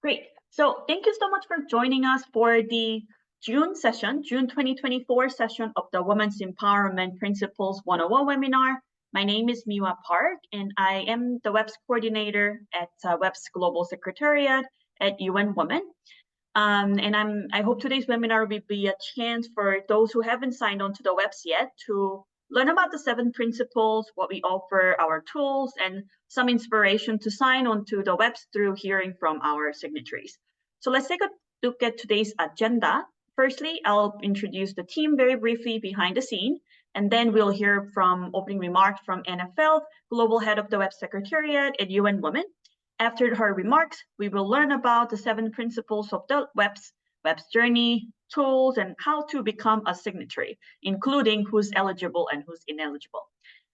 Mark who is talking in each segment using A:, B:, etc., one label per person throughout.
A: Great. So thank you so much for joining us for the June 2024 session of the Women's Empowerment Principles 101 webinar. My name is Miwa Park, and I am the WEPs coordinator at WEPs Global Secretariat at UN Women. I hope today's webinar will be a chance for those who haven't signed on to the WEPs yet to learn about the 7 principles, what we offer, our tools, and some inspiration to sign on to the WEPs through hearing from our signatories. So let's take a look at today's agenda. Firstly, I'll introduce the team very briefly behind the scene, and then we'll hear from opening remarks from NFL, Global Head of the WEPs Secretariat at UN Women. After her remarks, we will learn about the 7 principles of the WEPs journey, tools, and how to become a signatory, including who's eligible and who's ineligible.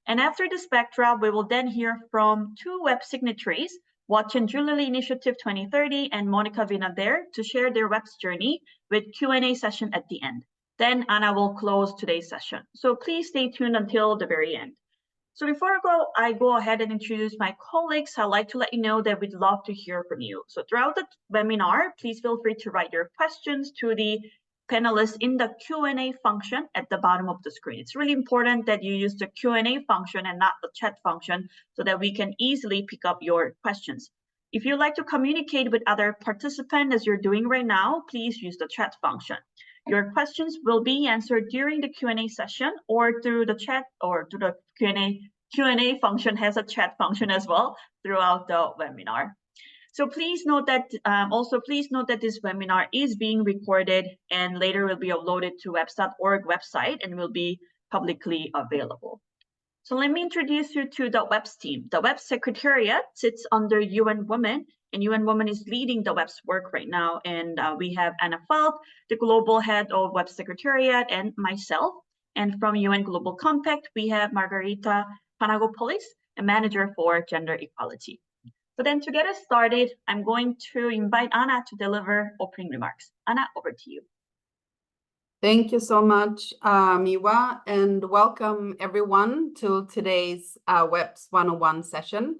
A: And after this backdrop, we will then hear from 2 WEPs signatories, Watch and Jewellery Initiative 2030 and Monica Vinader, to share their WEPs journey with Q&A session at the end. Then Anna will close today's session. So please stay tuned until the very end. So before I go ahead and introduce my colleagues, I'd like to let you know that we'd love to hear from you. So throughout the webinar, please feel free to write your questions to the panelists in the Q&A function at the bottom of the screen. It's really important that you use the Q&A function and not the chat function so that we can easily pick up your questions. If you'd like to communicate with other participants as you're doing right now, please use the chat function. Your questions will be answered during the Q&A session or through the chat, or through the Q&A function has a chat function as well throughout the webinar. So please note that this webinar is being recorded and later will be uploaded to weps.org website and will be publicly available. So let me introduce you to the WEPs team. The WEPs Secretariat sits under UN Women, and UN Women is leading the WEPs work right now. And we have Anna Falt, the Global Head of WEPs Secretariat, and myself. And from UN Global Compact, we have Margarita Panagopoulos, a Manager for Gender Equality. So then to get us started, I'm going to invite Anna to deliver opening remarks. Anna, over to you.
B: Thank you so much, Miwa, and welcome everyone to today's WEPs 101 session.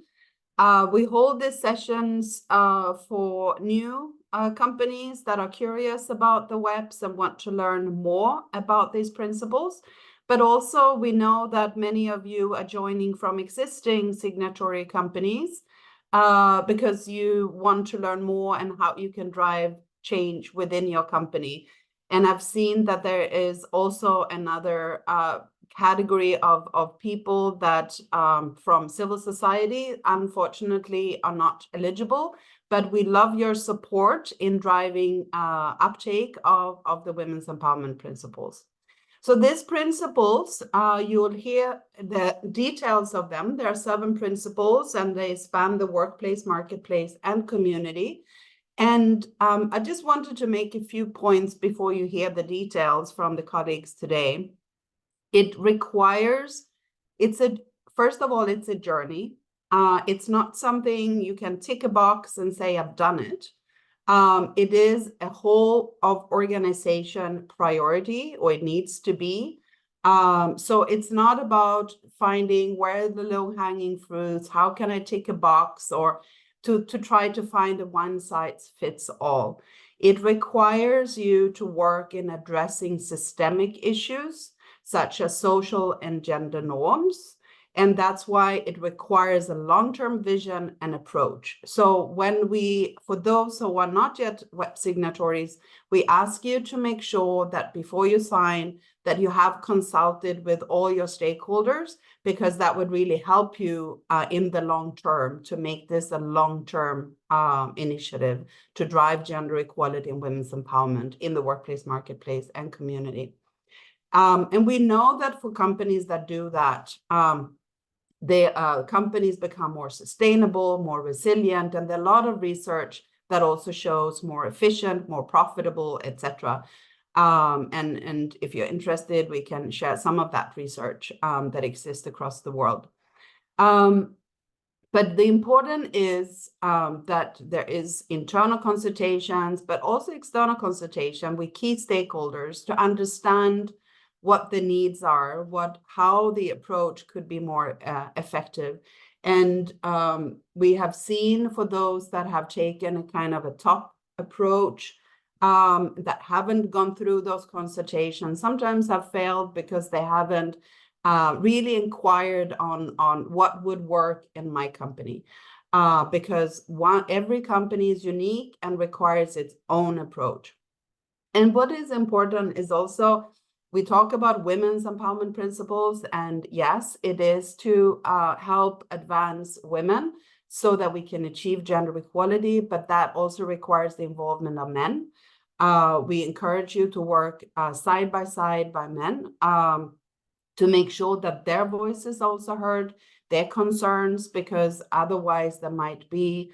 B: We hold these sessions for new companies that are curious about the WEPs and want to learn more about these principles. But also we know that many of you are joining from existing signatory companies because you want to learn more and how you can drive change within your company. And I've seen that there is also another category of people that from civil society, unfortunately, are not eligible. But we love your support in driving uptake of the women's empowerment principles. So these principles, you'll hear the details of them. There are 7 principles, and they span the workplace, marketplace, and community. And I just wanted to make a few points before you hear the details from the colleagues today. It requires, first of all, it's a journey. It's not something you can tick a box and say, I've done it. It is a whole of organization priority, or it needs to be. So it's not about finding where are the low-hanging fruits, how can I tick a box, or to try to find a one-size-fits-all. It requires you to work in addressing systemic issues, such as social and gender norms. And that's why it requires a long-term vision and approach. So for those who are not yet WEP signatories, we ask you to make sure that before you sign, that you have consulted with all your stakeholders, because that would really help you in the long term to make this a long-term initiative to drive gender equality and women's empowerment in the workplace, marketplace, and community. And we know that for companies that do that, companies become more sustainable, more resilient, and there are a lot of research that also shows more efficient, more profitable, etc. And if you're interested, we can share some of that research that exists across the world. But the important is that there is internal consultations, but also external consultation with key stakeholders to understand what the needs are, how the approach could be more effective. And we have seen for those that have taken a kind of a top approach, that haven't gone through those consultations, sometimes have failed because they haven't really inquired on what would work in my company. Because every company is unique and requires its own approach. And what is important is also, we talk about women's empowerment principles, and yes, it is to help advance women so that we can achieve gender equality, but that also requires the involvement of men. We encourage you to work side by side by men, to make sure that their voice is also heard, their concerns, because otherwise there might be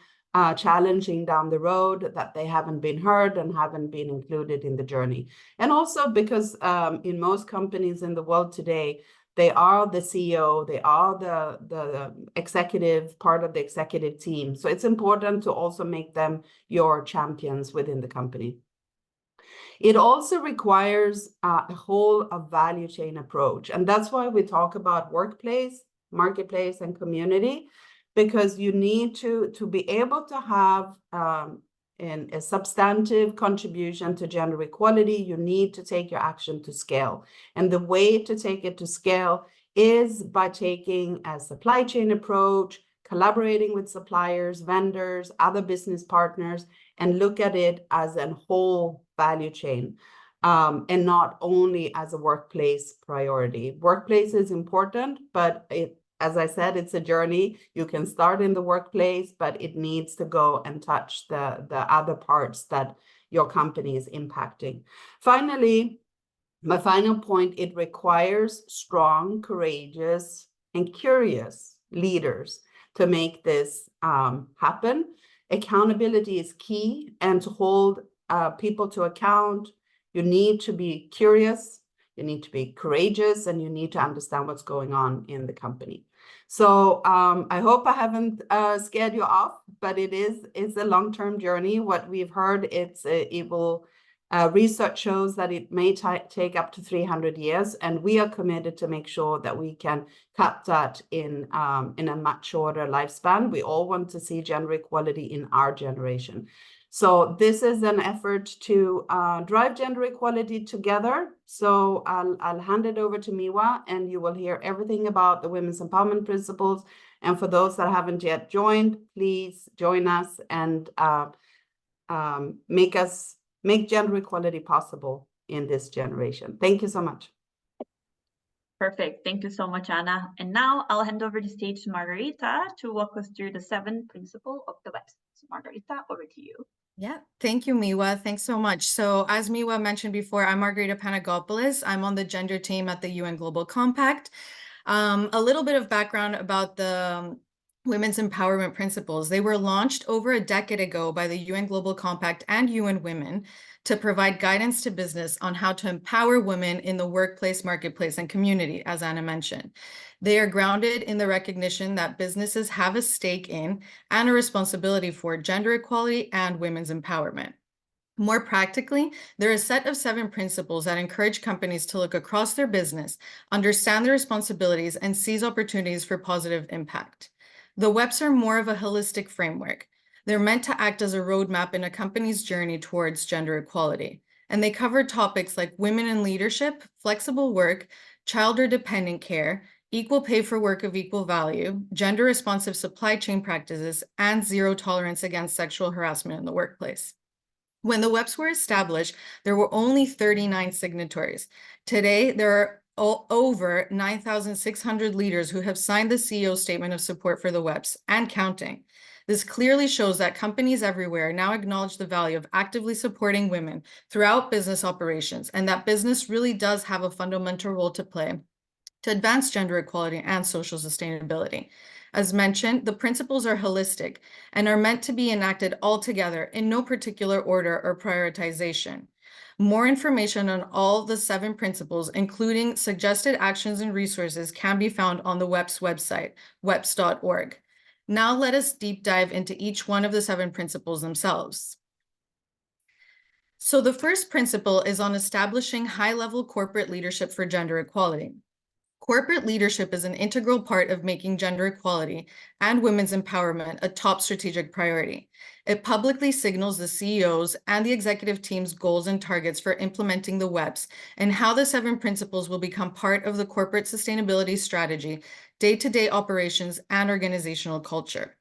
B: challenging down the road that they haven't been heard and haven't been included in the journey. And also because in most companies in the world today, they are the CEO, they are the executive, part of the executive team. So it's important to also make them your champions within the company. It also requires a whole value chain approach. And that's why we talk about workplace, marketplace, and community, because you need to be able to have a substantive contribution to gender equality. You need to take your action to scale. And the way to take it to scale is by taking a supply chain approach, collaborating with suppliers, vendors, other business partners, and look at it as a whole value chain, and not only as a workplace priority. Workplace is important, but as I said, it's a journey. You can start in the workplace, but it needs to go and touch the other parts that your company is impacting. Finally, my final point, it requires strong, courageous, and curious leaders to make this happen. Accountability is key, and to hold people to account, you need to be curious, you need to be courageous, and you need to understand what's going on in the company. So I hope I haven't scared you off, but it's a long-term journey. What we've heard, research shows that it may take up to 300 years, and we are committed to make sure that we can cut that in a much shorter lifespan. We all want to see gender equality in our generation. So this is an effort to drive gender equality together. So I'll hand it over to Miwa, and you will hear everything about the Women's Empowerment Principles. And for those that haven't yet joined, please join us and make gender equality possible in this generation. Thank you so much.
A: Perfect. Thank you so much, Anna. And now I'll hand over the stage to Margarita to walk us through the 7 principles of the WEPs. So Margarita, over to you.
C: Yeah, thank you, Miwa. Thanks so much. So as Miwa mentioned before, I'm Margarita Panagopoulos. I'm on the gender team at the UN Global Compact. A little bit of background about the Women's Empowerment Principles. They were launched over a decade ago by the UN Global Compact and UN Women to provide guidance to business on how to empower women in the workplace, marketplace, and community, as Anna mentioned. They are grounded in the recognition that businesses have a stake in and a responsibility for gender equality and women's empowerment. More practically, there are a set of 7 principles that encourage companies to look across their business, understand their responsibilities, and seize opportunities for positive impact. The WEPs are more of a holistic framework. They're meant to act as a roadmap in a company's journey towards gender equality. And they cover topics like women in leadership, flexible work, child or dependent care, equal pay for work of equal value, gender-responsive supply chain practices, and zero tolerance against sexual harassment in the workplace. When the WEPs were established, there were only 39 signatories. Today, there are over 9,600 leaders who have signed the CEO Statement of Support for the WEPs and counting. This clearly shows that companies everywhere now acknowledge the value of actively supporting women throughout business operations, and that business really does have a fundamental role to play to advance gender equality and social sustainability. As mentioned, the principles are holistic and are meant to be enacted all together in no particular order or prioritization. More information on all the 7 principles, including suggested actions and resources, can be found on the WEPs website, weps.org. Now let us deep dive into each one of the 7 principles themselves. So the first principle is on establishing high-level corporate leadership for gender equality. Corporate leadership is an integral part of making gender equality and women's empowerment a top strategic priority. It publicly signals the CEOs and the executive team's goals and targets for implementing the WEPs and how the 7 principles will become part of the corporate sustainability strategy, day-to-day operations, and organizational culture.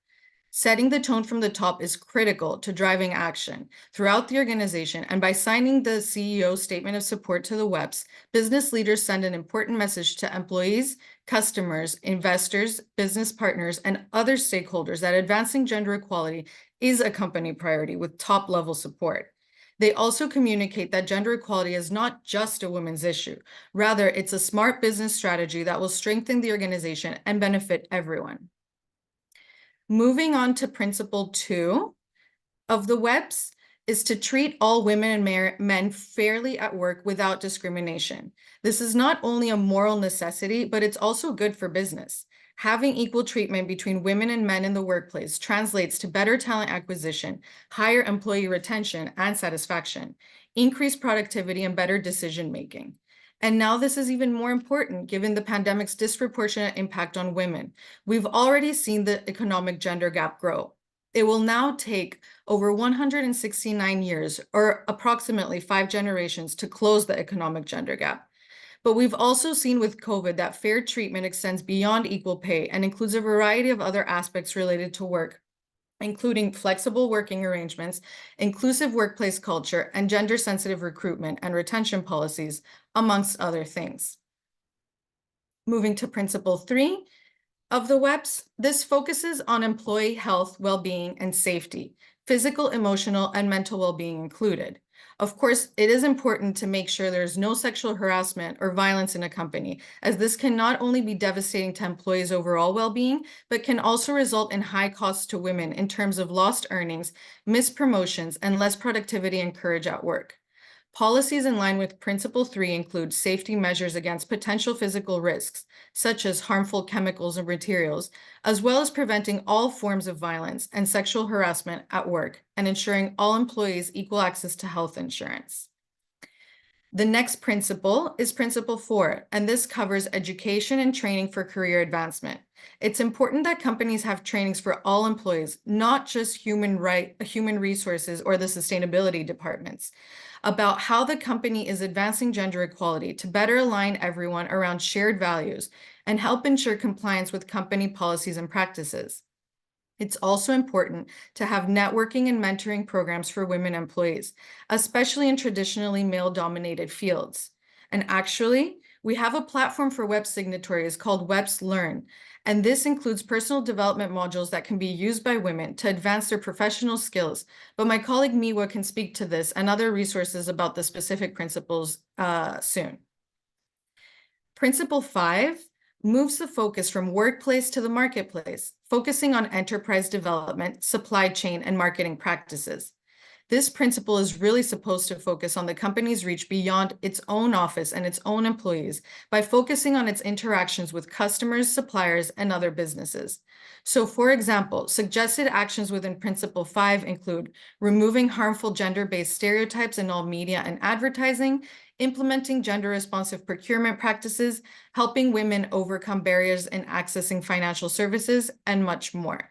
C: Setting the tone from the top is critical to driving action throughout the organization, and by signing the CEO's statement of support to the WEPs, business leaders send an important message to employees, customers, investors, business partners, and other stakeholders that advancing gender equality is a company priority with top-level support. They also communicate that gender equality is not just a women's issue. Rather, it's a smart business strategy that will strengthen the organization and benefit everyone. Moving on to principle 2 of the WEPs is to treat all women and men fairly at work without discrimination. This is not only a moral necessity, but it's also good for business. Having equal treatment between women and men in the workplace translates to better talent acquisition, higher employee retention and satisfaction, increased productivity, and better decision-making. And now this is even more important given the pandemic's disproportionate impact on women. We've already seen the economic gender gap grow. It will now take over 169 years, or approximately 5 generations, to close the economic gender gap. But we've also seen with COVID that fair treatment extends beyond equal pay and includes a variety of other aspects related to work, including flexible working arrangements, inclusive workplace culture, and gender-sensitive recruitment and retention policies, amongst other things. Moving to principle 3 of the WEPs, this focuses on employee health, well-being, and safety, physical, emotional, and mental well-being included. Of course, it is important to make sure there's no sexual harassment or violence in a company, as this can not only be devastating to employees' overall well-being, but can also result in high costs to women in terms of lost earnings, missed promotions, and less productivity and courage at work. Policies in line with Principle 3 include safety measures against potential physical risks, such as harmful chemicals and materials, as well as preventing all forms of violence and sexual harassment at work, and ensuring all employees equal access to health insurance. The next principle is Principle 4, and this covers education and training for career advancement. It's important that companies have trainings for all employees, not just human resources or the sustainability departments, about how the company is advancing gender equality to better align everyone around shared values and help ensure compliance with company policies and practices. It's also important to have networking and mentoring programs for women employees, especially in traditionally male-dominated fields. And actually, we have a platform for WEP signatories called WEPs Learn, and this includes personal development modules that can be used by women to advance their professional skills. But my colleague Miwa can speak to this and other resources about the specific principles soon. Principle 5 moves the focus from workplace to the marketplace, focusing on enterprise development, supply chain, and marketing practices. This principle is really supposed to focus on the company's reach beyond its own office and its own employees by focusing on its interactions with customers, suppliers, and other businesses. So, for example, suggested actions within Principle 5 include removing harmful gender-based stereotypes in all media and advertising, implementing gender-responsive procurement practices, helping women overcome barriers in accessing financial services, and much more.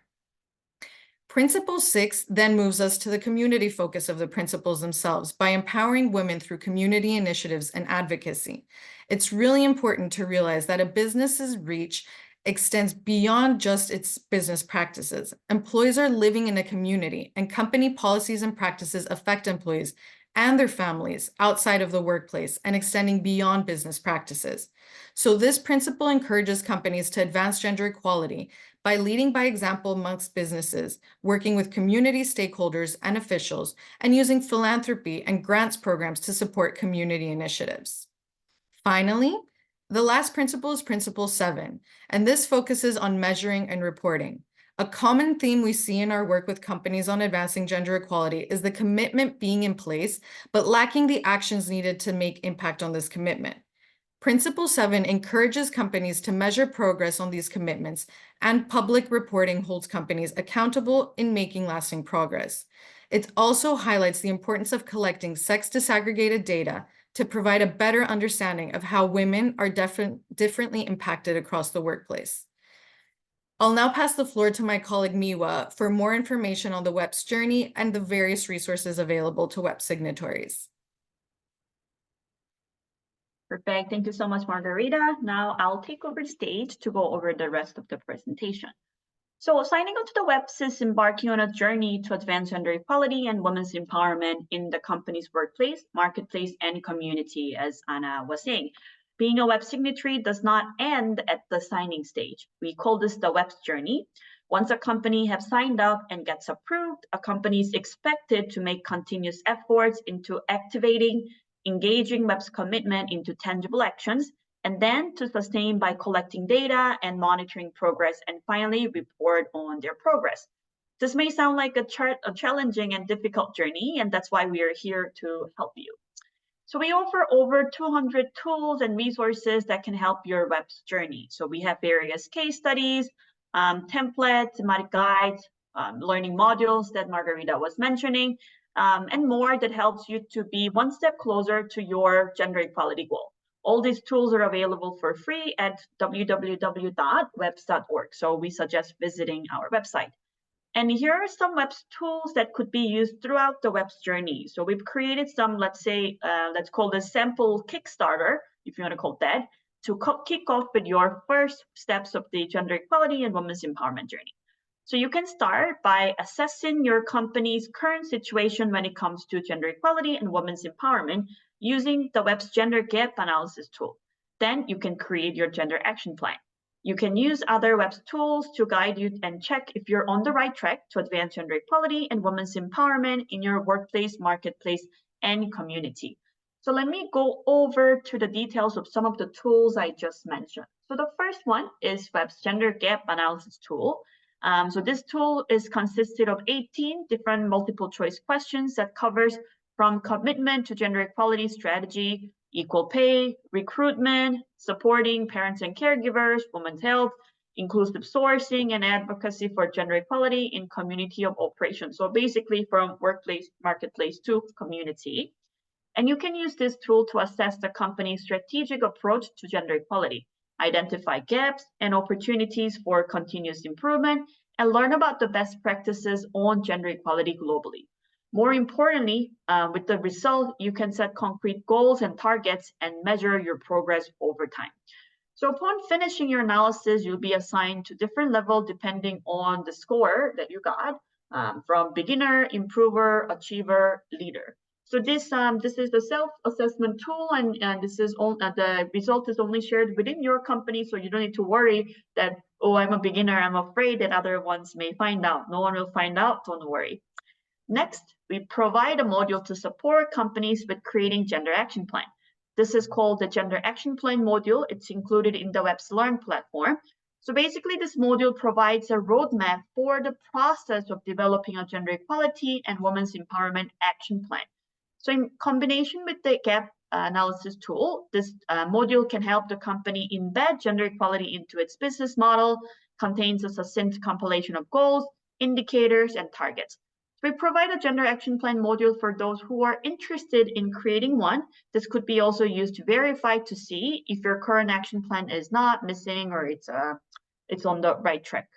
C: Principle 6 then moves us to the community focus of the principles themselves by empowering women through community initiatives and advocacy. It's really important to realize that a business's reach extends beyond just its business practices. Employees are living in a community, and company policies and practices affect employees and their families outside of the workplace and extending beyond business practices. So this principle encourages companies to advance gender equality by leading by example amongst businesses, working with community stakeholders and officials, and using philanthropy and grants programs to support community initiatives. Finally, the last principle is Principle 7, and this focuses on measuring and reporting. A common theme we see in our work with companies on advancing gender equality is the commitment being in place, but lacking the actions needed to make impact on this commitment. Principle 7 encourages companies to measure progress on these commitments, and public reporting holds companies accountable in making lasting progress. It also highlights the importance of collecting sex disaggregated data to provide a better understanding of how women are differently impacted across the workplace. I'll now pass the floor to my colleague Miwa for more information on the WEPs journey and the various resources available to WEPs signatories.
A: Perfect. Thank you so much, Margarita. Now I'll take over the stage to go over the rest of the presentation. So signing on to the WEPs is embarking on a journey to advance gender equality and women's empowerment in the company's workplace, marketplace, and community, as Anna was saying. Being a WEPs signatory does not end at the signing stage. We call this the WEPs journey. Once a company has signed up and gets approved, a company is expected to make continuous efforts into activating, engaging WEPs commitment into tangible actions, and then to sustain by collecting data and monitoring progress, and finally report on their progress. This may sound like a challenging and difficult journey, and that's why we are here to help you. So we offer over 200 tools and resources that can help your WEPs journey. So we have various case studies, templates, thematic guides, learning modules that Margarita was mentioning, and more that helps you to be one step closer to your gender equality goal. All these tools are available for free at www.weps.org. So we suggest visiting our website. And here are some WEPs tools that could be used throughout the WEPs journey. So we've created some, let's call this sample Kickstarter, if you want to call it that, to kick off with your first steps of the gender equality and women's empowerment journey. So you can start by assessing your company's current situation when it comes to gender equality and women's empowerment using the WEPs gender gap analysis tool. Then you can create your gender action plan. You can use other WEPs tools to guide you and check if you're on the right track to advance gender equality and women's empowerment in your workplace, marketplace, and community. So let me go over to the details of some of the tools I just mentioned. So the first one is WEPs gender gap analysis tool. So this tool is consisted of 18 different multiple choice questions that covers from commitment to gender equality strategy, equal pay, recruitment, supporting parents and caregivers, women's health, inclusive sourcing, and advocacy for gender equality in community of operation. So basically from workplace, marketplace to community. And you can use this tool to assess the company's strategic approach to gender equality, identify gaps and opportunities for continuous improvement, and learn about the best practices on gender equality globally. More importantly, with the result, you can set concrete goals and targets and measure your progress over time. So upon finishing your analysis, you'll be assigned to different levels depending on the score that you got, from beginner, improver, achiever, leader. So this is the self-assessment tool, and this is the result is only shared within your company, so you don't need to worry that, oh, I'm a beginner, I'm afraid that other ones may find out. No one will find out, don't worry. Next, we provide a module to support companies with creating gender action plan. This is called the Gender Action Plan module. It's included in the WEPs Learn platform. So basically, this module provides a roadmap for the process of developing a gender equality and women's empowerment action plan. So in combination with the gap analysis tool, this module can help the company embed gender equality into its business model, contains a succinct compilation of goals, indicators, and targets. We provide a gender action plan module for those who are interested in creating one. This could be also used to verify to see if your current action plan is not missing or it's on the right track.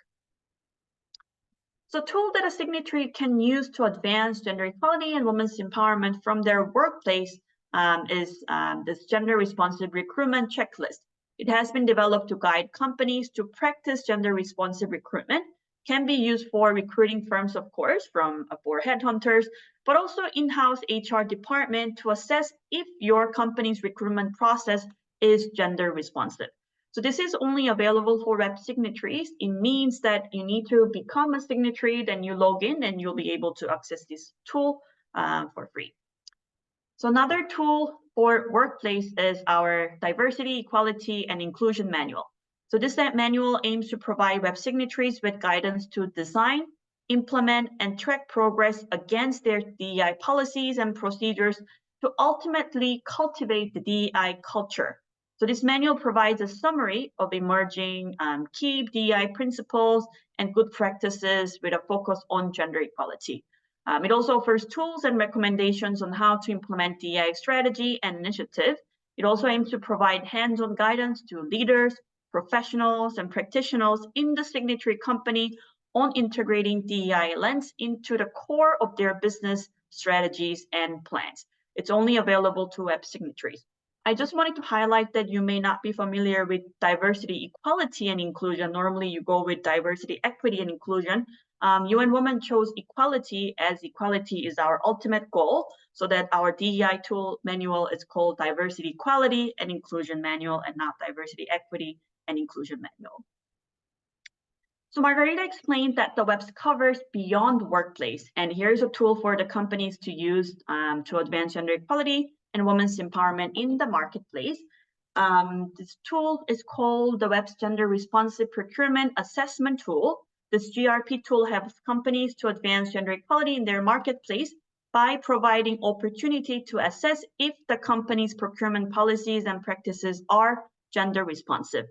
A: So a tool that a signatory can use to advance gender equality and women's empowerment from their workplace is this gender responsive recruitment checklist. It has been developed to guide companies to practice gender responsive recruitment. Can be used for recruiting firms, of course, for headhunters, but also in-house HR department to assess if your company's recruitment process is gender responsive. So this is only available for WEPs signatories. It means that you need to become a signatory, then you log in and you'll be able to access this tool for free. So another tool for workplace is our Diversity, Equality, and Inclusion Manual. So this manual aims to provide WEPs signatories with guidance to design, implement, and track progress against their DEI policies and procedures to ultimately cultivate the DEI culture. So this manual provides a summary of emerging key DEI principles and good practices with a focus on gender equality. It also offers tools and recommendations on how to implement DEI strategy and initiative. It also aims to provide hands-on guidance to leaders, professionals, and practitioners in the signatory company on integrating DEI lens into the core of their business strategies and plans. It's only available to WEP signatories. I just wanted to highlight that you may not be familiar with diversity, equality, and inclusion. Normally you go with diversity, equity, and inclusion. UN Women chose equality as equality is our ultimate goal, so that our DEI tool manual is called Diversity, Equality, and Inclusion Manual, and not Diversity, Equity, and Inclusion Manual. So Margarita explained that the WEPs covers beyond workplace, and here's a tool for the companies to use to advance gender equality and women's empowerment in the marketplace. This tool is called the WEPs Gender Responsive Procurement Assessment Tool. This GRP tool helps companies to advance gender equality in their marketplace by providing opportunity to assess if the company's procurement policies and practices are gender responsive.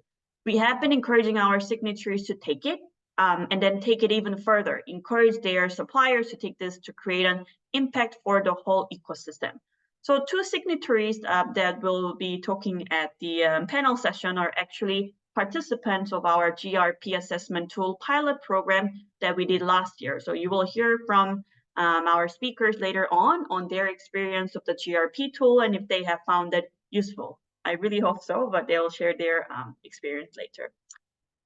A: We have been encouraging our signatories to take it and then take it even further, encourage their suppliers to take this to create an impact for the whole ecosystem. So 2 signatories that will be talking at the panel session are actually participants of our GRP assessment tool pilot program that we did last year. So you will hear from our speakers later on their experience of the GRP tool and if they have found it useful. I really hope so, but they'll share their experience later.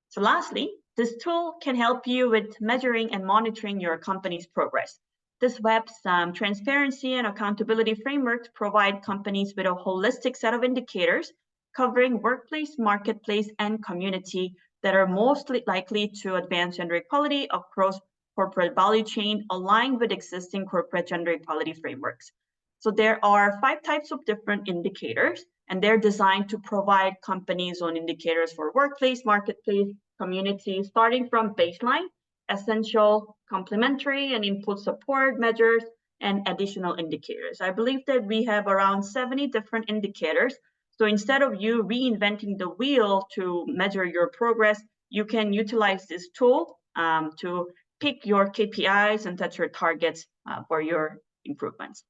A: So lastly, this tool can help you with measuring and monitoring your company's progress. This WEPs transparency and accountability frameworks provide companies with a holistic set of indicators covering workplace, marketplace, and community that are most likely to advance gender equality across corporate value chain aligned with existing corporate gender equality frameworks. So there are 5 types of different indicators, and they're designed to provide companies on indicators for workplace, marketplace, community, starting from baseline, essential, complementary, and input support measures, and additional indicators. I believe that we have around 70 different indicators. So instead of you reinventing the wheel to measure your progress, you can utilize this tool to pick your KPIs and set your targets for your improvements.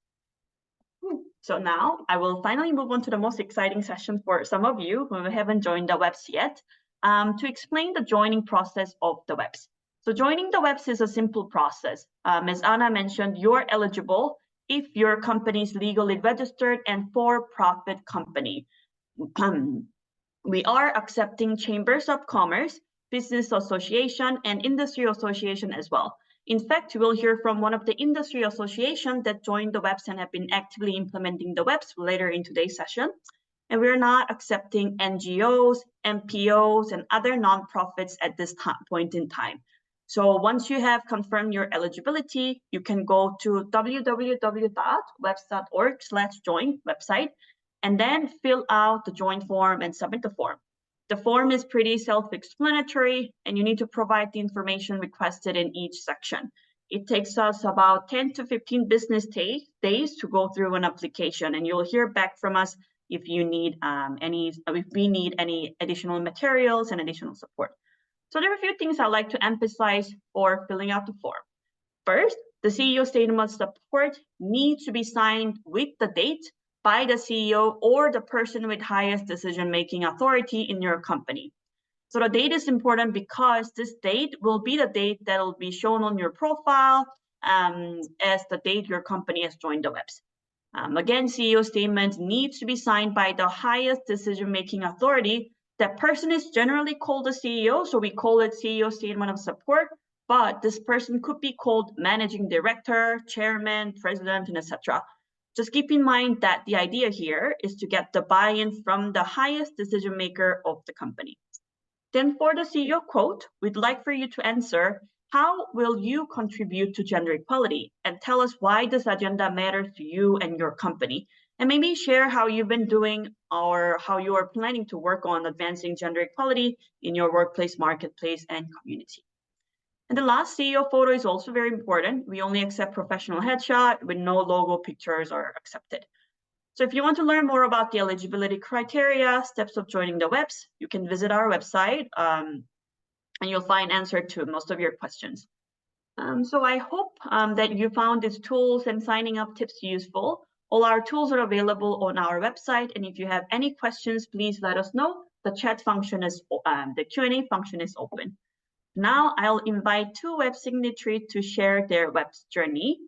A: So now I will finally move on to the most exciting session for some of you who haven't joined the WEPs yet, to explain the joining process of the WEPs. So joining the WEPs is a simple process. As Anna mentioned, you're eligible if your company is legally registered and for-profit company. We are accepting chambers of commerce, business association, and industry association as well. In fact, you will hear from one of the industry associations that joined the WEPs and have been actively implementing the WEPs later in today's session. And we're not accepting NGOs, MPOs, and other nonprofits at this point in time. So once you have confirmed your eligibility, you can go to www.weps.org/join website and then fill out the join form and submit the form. The form is pretty self-explanatory, and you need to provide the information requested in each section. It takes us about 10 to 15 business days to go through an application, and you'll hear back from us if you need if we need any additional materials and additional support. So there are a few things I'd like to emphasize for filling out the form. First, the CEO statement of support needs to be signed with the date by the CEO or the person with highest decision-making authority in your company. So the date is important because this date will be the date that will be shown on your profile as the date your company has joined the WEPs. Again, CEO statement needs to be signed by the highest decision-making authority. That person is generally called the CEO, so we call it CEO statement of support, but this person could be called managing director, chairman, president, and etc. Just keep in mind that the idea here is to get the buy-in from the highest decision maker of the company. Then for the CEO quote, we'd like for you to answer, how will you contribute to gender equality? And tell us why this agenda matters to you and your company. And maybe share how you've been doing or how you are planning to work on advancing gender equality in your workplace, marketplace, and community. And the last CEO photo is also very important. We only accept professional headshot with no logo pictures are accepted. So if you want to learn more about the eligibility criteria, steps of joining the WEPs, you can visit our website and you'll find answer to most of your questions. So I hope that you found these tools and signing up tips useful. All our tools are available on our website, and if you have any questions, please let us know. The chat function is the Q&A function is open. Now I'll invite two web signatories to share their web's journey.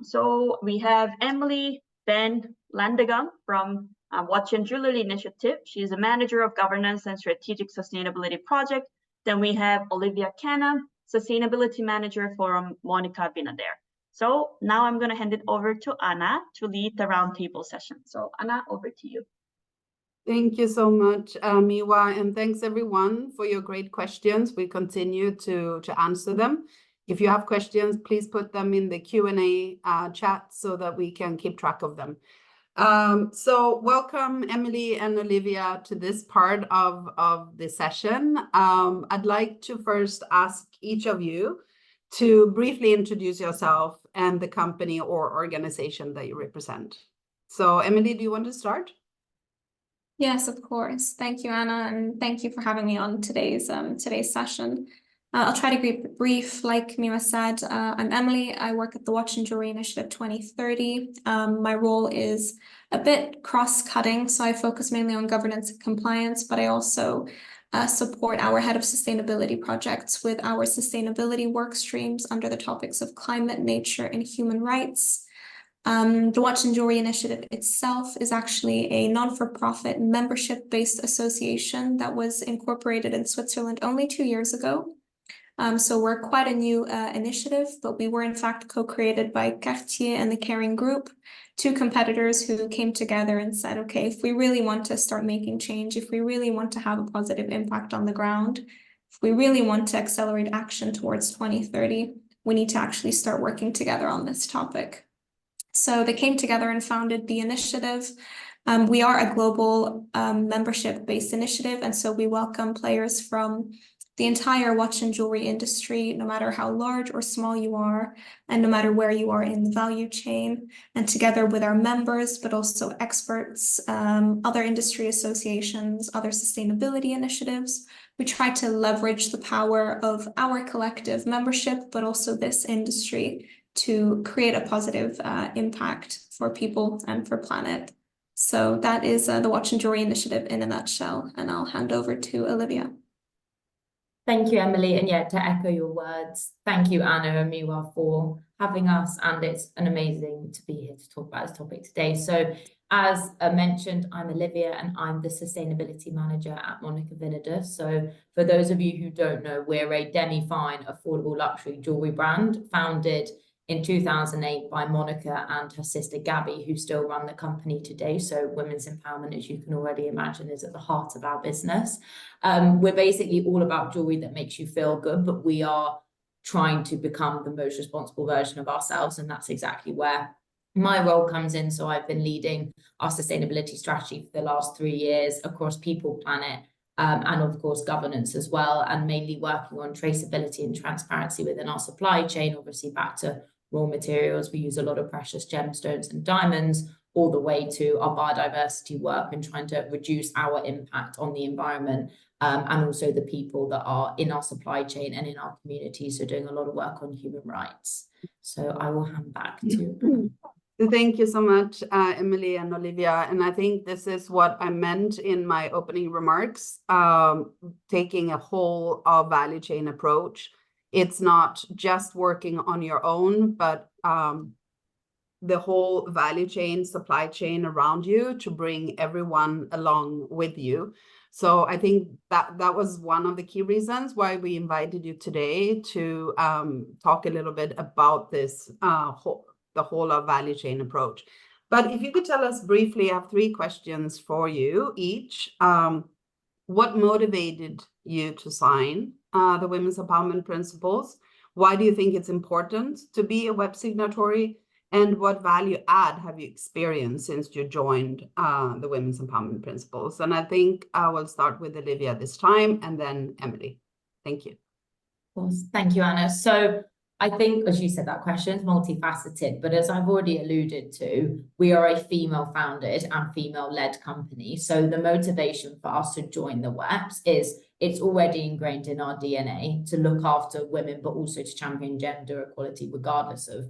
A: So we have Emily Ben Landegam from Watch and Jewellery Initiative. She's a manager of governance and strategic sustainability project. Then we have Olivia Cannon, sustainability manager from Monica Vinader. So now I'm going to hand it over to Anna to lead the roundtable session. So Anna, over to you.
B: Thank you so much, Miwa, and thanks everyone for your great questions. We continue to answer them. If you have questions, please put them in the Q&A chat so that we can keep track of them. So welcome, Emily and Olivia, to this part of the session. I'd like to first ask each of you to briefly introduce yourself and the company or organization that you represent. So Emily, do you want to start?
D: Yes, of course. Thank you, Anna, and thank you for having me on today's session. I'll try to be brief. Like Miwa said, I'm Emily. I work at the Watch and Jewellery Initiative 2030. My role is a bit cross-cutting, so I focus mainly on governance and compliance, but I also support our head of sustainability projects with our sustainability work streams under the topics of climate, nature, and human rights. The Watch and Jewellery Initiative itself is actually a non-for-profit membership-based association that was incorporated in Switzerland only 2 years ago. So we're quite a new initiative, but we were in fact co-created by Cartier and the Caring Group, two competitors who came together and said, okay, if we really want to start making change, if we really want to have a positive impact on the ground, if we really want to accelerate action towards 2030, we need to actually start working together on this topic. So they came together and founded the initiative. We are a global membership-based initiative, and so we welcome players from the entire watch and jewelry industry, no matter how large or small you are, and no matter where you are in the value chain. And together with our members, but also experts, other industry associations, other sustainability initiatives, we try to leverage the power of our collective membership, but also this industry, to create a positive impact for people and for planet. So that is the Watch and Jewellery Initiative in a nutshell, and I'll hand over to Olivia.
E: Thank you, Emily. And yeah, to echo your words, thank you, Anna and Miwa, for having us. And it's amazing to be here to talk about this topic today. So as mentioned, I'm Olivia and I'm the Sustainability Manager at Monica Vinader. So for those of you who don't know, we're a demi-fine affordable luxury jewelry brand founded in 2008 by Monica and her sister Gabby, who still run the company today. So women's empowerment, as you can already imagine, is at the heart of our business. We're basically all about jewelry that makes you feel good, but we are trying to become the most responsible version of ourselves. And that's exactly where my role comes in. So I've been leading our sustainability strategy for the last 3 years across people, planet, and of course governance as well, and mainly working on traceability and transparency within our supply chain, obviously back to raw materials. We use a lot of precious gemstones and diamonds, all the way to our biodiversity work and trying to reduce our impact on the environment, and also the people that are in our supply chain and in our communities. So doing a lot of work on human rights. So I will hand back to
B: Thank you so much, Emily and Olivia. And I think this is what I meant in my opening remarks, taking a whole value chain approach. It's not just working on your own, but the whole value chain, supply chain around you to bring everyone along with you. So I think that was one of the key reasons why we invited you today to talk a little bit about this the whole of value chain approach. But if you could tell us briefly, I have 3 questions for you each. What motivated you to sign the Women's Empowerment Principles? Why do you think it's important to be a web signatory? And what value add have you experienced since you joined the Women's Empowerment Principles? And I think I will start with Olivia this time and then Emily. Thank you.
E: Of course. Thank you, Anna. So I think, as you said, that question is multifaceted, but as I've already alluded to, we are a female-founded and female-led company. So the motivation for us to join the WEPs is it's already ingrained in our DNA to look after women, but also to champion gender equality, regardless of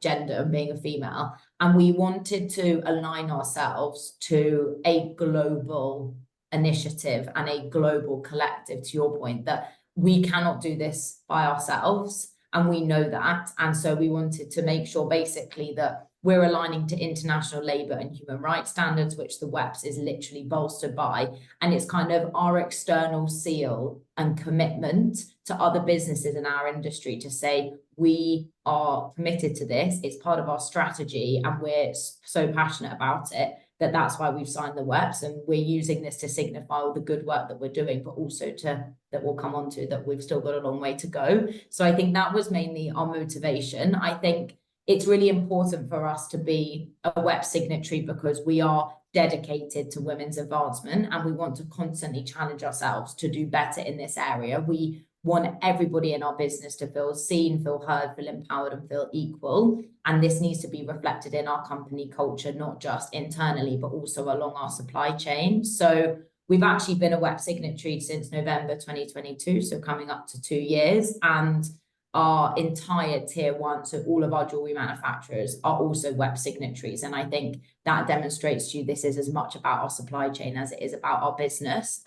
E: gender and being a female. And we wanted to align ourselves to a global initiative and a global collective, to your point, that we cannot do this by ourselves. And we know that. And so we wanted to make sure basically that we're aligning to international labour and human rights standards, which the WEPs is literally bolstered by. And it's kind of our external seal and commitment to other businesses in our industry to say, we are committed to this. It's part of our strategy and we're so passionate about it that that's why we've signed the WEPs, and we're using this to signify all the good work that we're doing, but also that we'll come on to that we've still got a long way to go. So I think that was mainly our motivation. I think it's really important for us to be a WEP signatory because we are dedicated to women's advancement and we want to constantly challenge ourselves to do better in this area. We want everybody in our business to feel seen, feel heard, feel empowered, and feel equal. And this needs to be reflected in our company culture, not just internally, but also along our supply chain. So we've actually been a WEP signatory since November 2022, so coming up to 2 years. And our entire tier 1, so all of our jewelry manufacturers are also WEP signatories. And I think that demonstrates to you this is as much about our supply chain as it is about our business.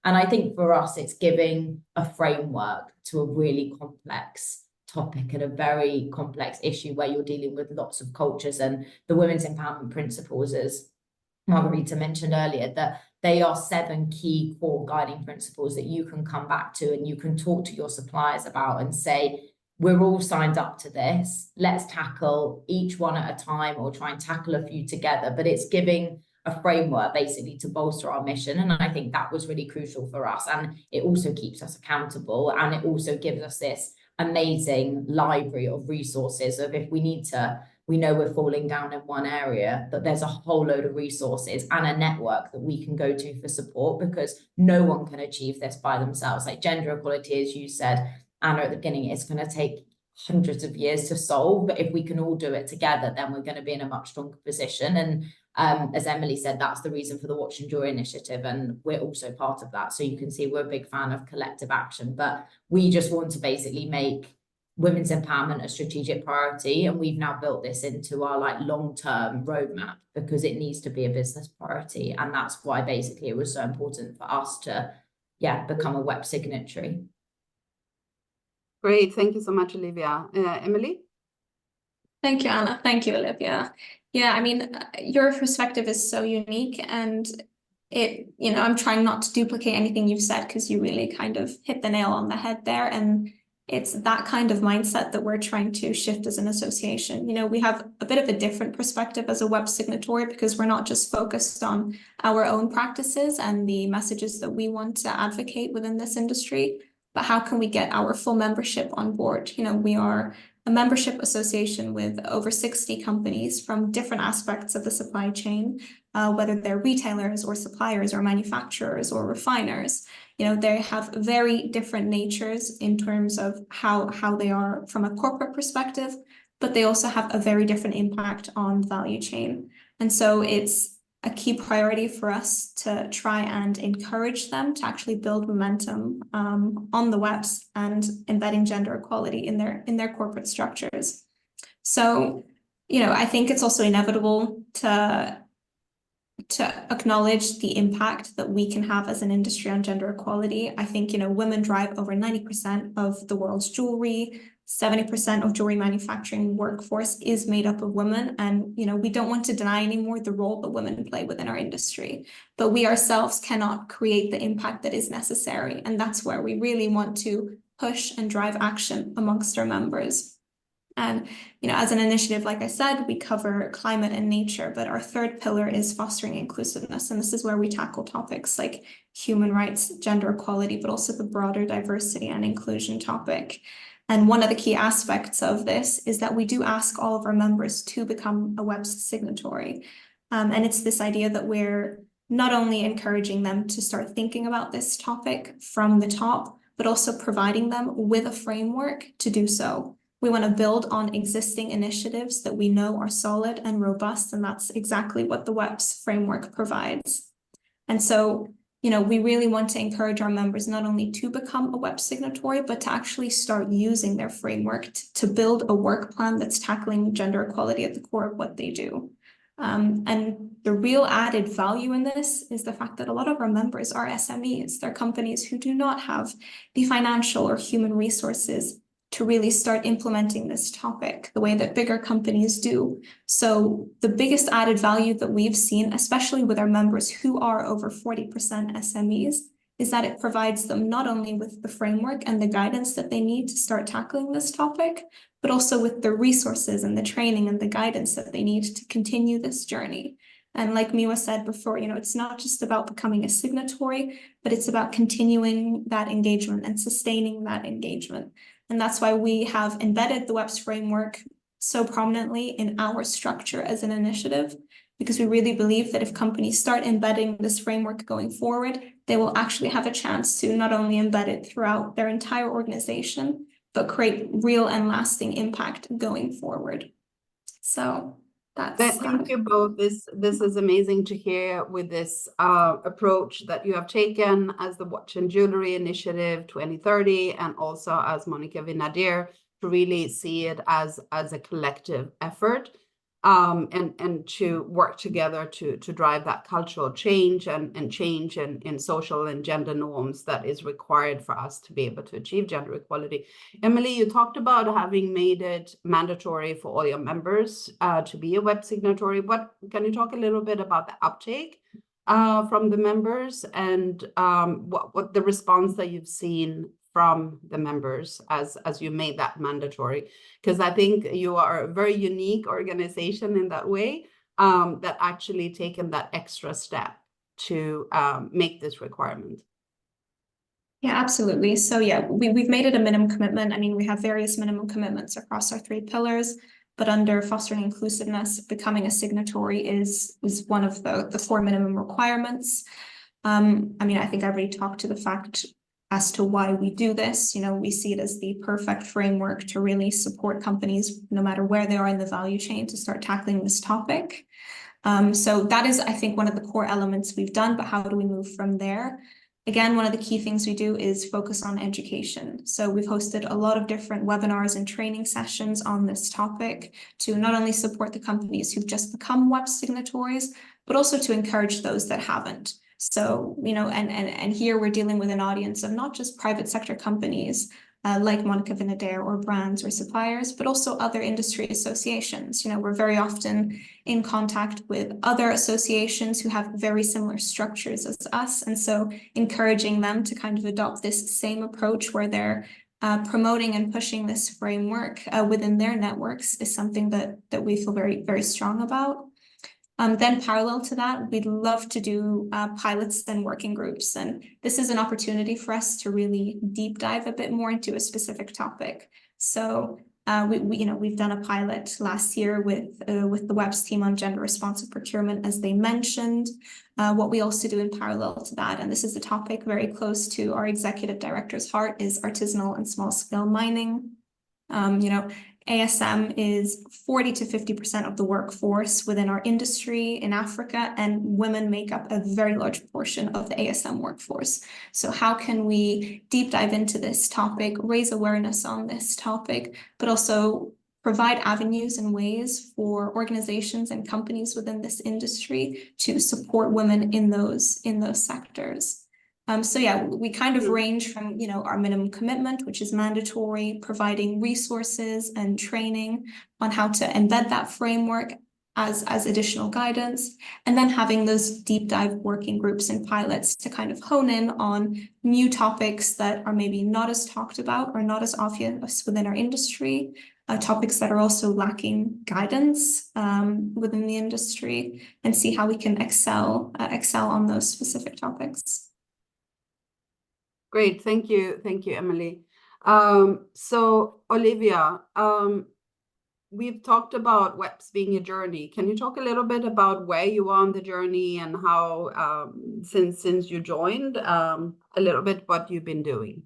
E: And I think for us, it's giving a framework to a really complex topic and a very complex issue where you're dealing with lots of cultures. And the women's empowerment principles, as Margarita mentioned earlier, that they are 7 key core guiding principles that you can come back to and you can talk to your suppliers about and say, we're all signed up to this. Let's tackle each one at a time or try and tackle a few together. But it's giving a framework basically to bolster our mission. And I think that was really crucial for us. And it also keeps us accountable. And it also gives us this amazing library of resources of if we need to, we know we're falling down in one area, that there's a whole load of resources and a network that we can go to for support because no one can achieve this by themselves. Like gender equality, as you said, Anna, at the beginning, it's going to take hundreds of years to solve. But if we can all do it together, then we're going to be in a much stronger position. And as Emily said, that's the reason for the Watch and Jewellery initiative. And we're also part of that. So you can see we're a big fan of collective action. But we just want to basically make women's empowerment a strategic priority. And we've now built this into our long-term roadmap because it needs to be a business priority. And that's why basically it was so important for us to, become a WEP signatory.
B: Great. Thank you so much, Olivia. Emily?
D: Thank you, Anna. Thank you, Olivia. Yeah, I mean, your perspective is so unique and I'm trying not to duplicate anything you've said because you really kind of hit the nail on the head there. And it's that kind of mindset that we're trying to shift as an association. We have a bit of a different perspective as a WEP signatory because we're not just focused on our own practices and the messages that we want to advocate within this industry, but how can we get our full membership on board? We are a membership association with over 60 companies from different aspects of the supply chain, whether they're retailers or suppliers or manufacturers or refiners. They have very different natures in terms of how they are from a corporate perspective, but they also have a very different impact on the value chain. And so it's a key priority for us to try and encourage them to actually build momentum on the WEPs and embedding gender equality in their corporate structures. So, I think it's also inevitable to acknowledge the impact that we can have as an industry on gender equality. I think, women drive over 90% of the world's jewelry. 70% of jewelry manufacturing workforce is made up of women. And, we don't want to deny anymore the role that women play within our industry, but we ourselves cannot create the impact that is necessary. And that's where we really want to push and drive action amongst our members. And, as an initiative, like I said, we cover climate and nature, but our third pillar is fostering inclusiveness. And this is where we tackle topics like human rights, gender equality, but also the broader diversity and inclusion topic. And one of the key aspects of this is that we do ask all of our members to become a WEPs signatory. And it's this idea that we're not only encouraging them to start thinking about this topic from the top, but also providing them with a framework to do so. We want to build on existing initiatives that we know are solid and robust, and that's exactly what the WEPs framework provides. And so we really want to encourage our members not only to become a WEP signatory, but to actually start using their framework to build a work plan that's tackling gender equality at the core of what they do. And the real added value in this is the fact that a lot of our members are SMEs. They're companies who do not have the financial or human resources to really start implementing this topic the way that bigger companies do. So the biggest added value that we've seen, especially with our members who are over 40% SMEs, is that it provides them not only with the framework and the guidance that they need to start tackling this topic, but also with the resources and the training and the guidance that they need to continue this journey. And like Miwa said before, it's not just about becoming a signatory, but it's about continuing that engagement and sustaining that engagement. And that's why we have embedded the WEPs framework so prominently in our structure as an initiative, because we really believe that if companies start embedding this framework going forward, they will actually have a chance to not only embed it throughout their entire organization, but create real and lasting impact going forward. So that's
B: Thank you both. This is amazing to hear with this approach that you have taken as the Watch and Jewellery Initiative 2030, and also as Monica Vinader, to really see it as a collective effort, and to work together to drive that cultural change and change in social and gender norms that is required for us to be able to achieve gender equality. Emily, you talked about having made it mandatory for all your members to be a WEP signatory. Can you talk a little bit about the uptake from the members, and what the response that you've seen from the members as you made that mandatory? Because I think you are a very unique organization in that way, that actually taken that extra step to make this requirement.
D: Yeah, absolutely. So yeah, we've made it a minimum commitment. I mean, we have various minimum commitments across our 3 pillars, but under fostering inclusiveness, becoming a signatory is one of the 4 minimum requirements. I mean, I think I already talked to the fact as to why we do this. We see it as the perfect framework to really support companies, no matter where they are in the value chain, to start tackling this topic. So that is, I think, one of the core elements we've done, but how do we move from there? Again, one of the key things we do is focus on education. So we've hosted a lot of different webinars and training sessions on this topic to not only support the companies who've just become WEP signatories, but also to encourage those that haven't. So, and here we're dealing with an audience of not just private sector companies like Monica Vinader or brands or suppliers, but also other industry associations. We're very often in contact with other associations who have very similar structures as us. And so encouraging them to kind of adopt this same approach where they're promoting and pushing this framework within their networks is something that we feel very, very strong about. Then parallel to that, we'd love to do pilots and working groups. And this is an opportunity for us to really deep dive a bit more into a specific topic. So we've done a pilot last year with the WEPs team on gender responsive procurement, as they mentioned. What we also do in parallel to that, and this is a topic very close to our executive director's heart, is artisanal and small scale mining. ASM is 40 to 50% of the workforce within our industry in Africa, and women make up a very large portion of the ASM workforce. So how can we deep dive into this topic, raise awareness on this topic, but also provide avenues and ways for organizations and companies within this industry to support women in those sectors? So yeah, we kind of range from, our minimum commitment, which is mandatory, providing resources and training on how to embed that framework as additional guidance, and then having those deep dive working groups and pilots to kind of hone in on new topics that are maybe not as talked about or not as obvious within our industry, topics that are also lacking guidance within the industry, and see how we can excel on those specific topics.
B: Great, thank you, Emily. So Olivia, we've talked about WEPs being a journey. Can you talk a little bit about where you are on the journey and how, since you joined, a little bit what you've been doing?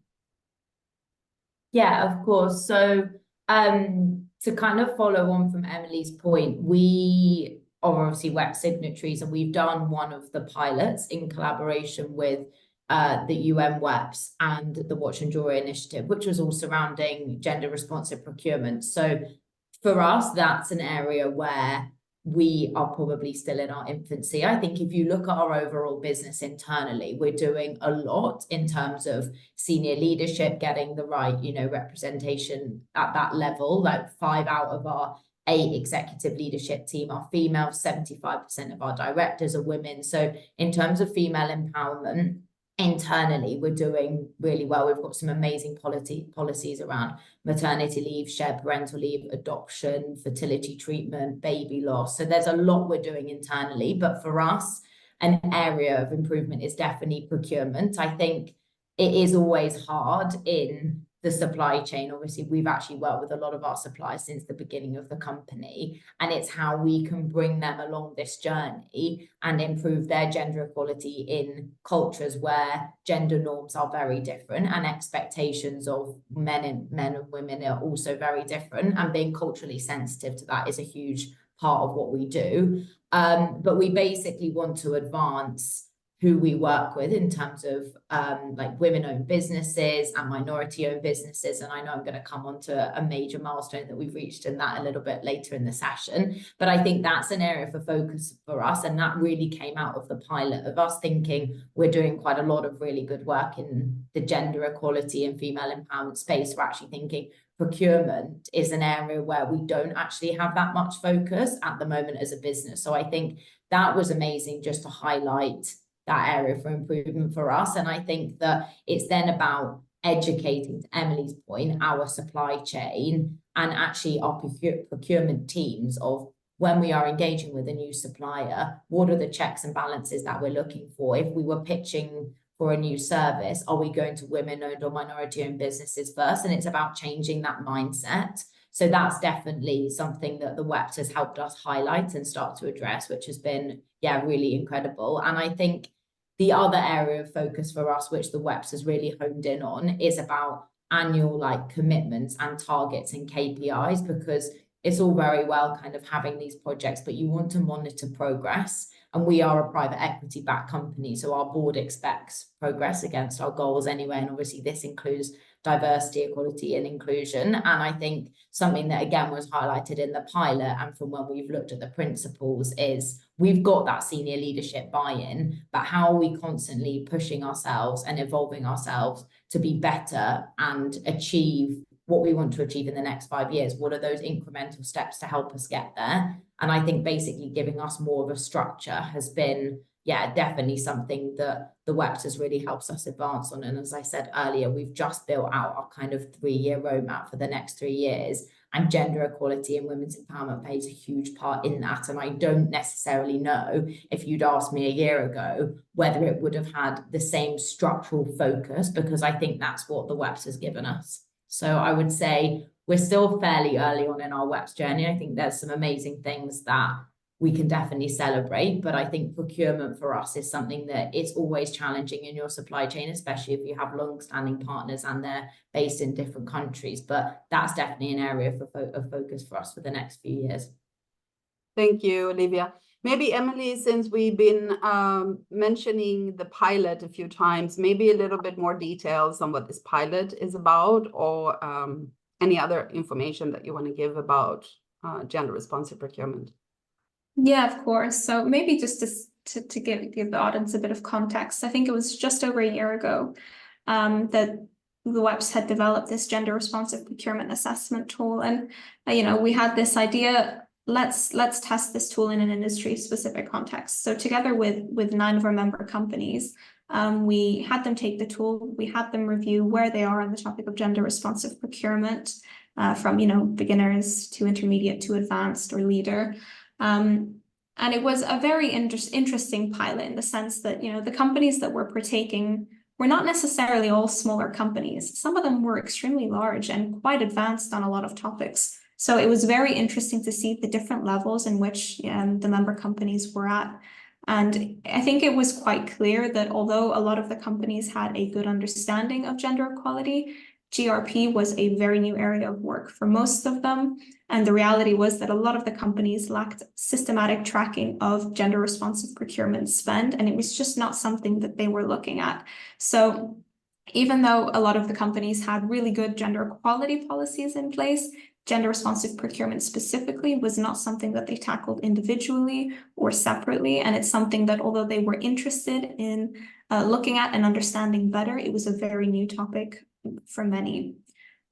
E: Yeah, of course. So to kind of follow on from Emily's point, we are obviously WEP signatories, and we've done one of the pilots in collaboration with the UN WEPs and the Watch and Jewellery Initiative, which was all surrounding gender responsive procurement. So for us, that's an area where we are probably still in our infancy. I think if you look at our overall business internally, we're doing a lot in terms of senior leadership, getting the right, representation at that level. Like 5 out of our 8 executive leadership team are female, 75% of our directors are women. So in terms of female empowerment, internally, we're doing really well. We've got some amazing policies around maternity leave, shared parental leave, adoption, fertility treatment, baby loss. So there's a lot we're doing internally. But for us, an area of improvement is definitely procurement. I think it is always hard in the supply chain. Obviously, we've actually worked with a lot of our suppliers since the beginning of the company, and it's how we can bring them along this journey and improve their gender equality in cultures where gender norms are very different and expectations of men and women are also very different, and being culturally sensitive to that is a huge part of what we do. But we basically want to advance who we work with in terms of like women-owned businesses and minority-owned businesses. And I know I'm going to come on to a major milestone that we've reached in that a little bit later in the session. But I think that's an area for focus for us. And that really came out of the pilot of us thinking we're doing quite a lot of really good work in the gender equality and female empowerment space. We're actually thinking procurement is an area where we don't actually have that much focus at the moment as a business. So I think that was amazing just to highlight that area for improvement for us. And I think that it's then about educating, to Emily's point, our supply chain and actually our procurement teams of when we are engaging with a new supplier, what are the checks and balances that we're looking for? If we were pitching for a new service, are we going to women-owned or minority-owned businesses first? And it's about changing that mindset. So that's definitely something that the WEPs has helped us highlight and start to address, which has been, really incredible. And I think the other area of focus for us, which the WEPs has really honed in on, is about annual commitments and targets and KPIs, because it's all very well kind of having these projects, but you want to monitor progress. And we are a private equity backed company, so our board expects progress against our goals anyway. And obviously this includes diversity, equality and inclusion. And I think something that again was highlighted in the pilot and from when we've looked at the principles is we've got that senior leadership buy-in, but how are we constantly pushing ourselves and evolving ourselves to be better and achieve what we want to achieve in the next 5 years? What are those incremental steps to help us get there? And I think basically giving us more of a structure has been, definitely something that the WEPs has really helped us advance on. And as I said earlier, we've just built out our kind of 3-year roadmap for the next 3 years. And gender equality and women's empowerment plays a huge part in that. And I don't necessarily know if you'd asked me a year ago whether it would have had the same structural focus, because I think that's what the WEPs has given us. So I would say we're still fairly early on in our WEPs journey. I think there's some amazing things that we can definitely celebrate, but I think procurement for us is something that it's always challenging in your supply chain, especially if you have long-standing partners and they're based in different countries. But that's definitely an area of focus for us for the next few years.
B: Thank you, Olivia. Maybe Emily, since we've been mentioning the pilot a few times, maybe a little bit more details on what this pilot is about, or any other information that you want to give about gender responsive procurement.
D: Yeah, of course. So maybe just to give the audience a bit of context, I think it was just over a year ago that the WEPs had developed this gender responsive procurement assessment tool. And, we had this idea, let's test this tool in an industry specific context. So together with 9 of our member companies, we had them take the tool, we had them review where they are on the topic of gender responsive procurement, from, beginners to intermediate to advanced or leader. And it was a very interesting pilot in the sense that, the companies that were partaking were not necessarily all smaller companies. Some of them were extremely large and quite advanced on a lot of topics. So it was very interesting to see the different levels in which the member companies were at. And I think it was quite clear that although a lot of the companies had a good understanding of gender equality, GRP was a very new area of work for most of them. And the reality was that a lot of the companies lacked systematic tracking of gender responsive procurement spend, and it was just not something that they were looking at. So even though a lot of the companies had really good gender equality policies in place, gender responsive procurement specifically was not something that they tackled individually or separately. And it's something that, although they were interested in looking at and understanding better, it was a very new topic for many.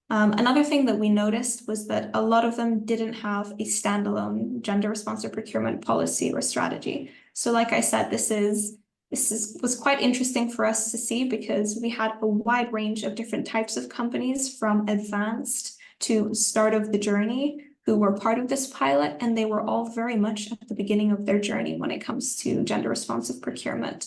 D: Another thing that we noticed was that a lot of them didn't have a standalone gender responsive procurement policy or strategy. So like I said, this was quite interesting for us to see, because we had a wide range of different types of companies, from advanced to start of the journey, who were part of this pilot, and they were all very much at the beginning of their journey when it comes to gender responsive procurement.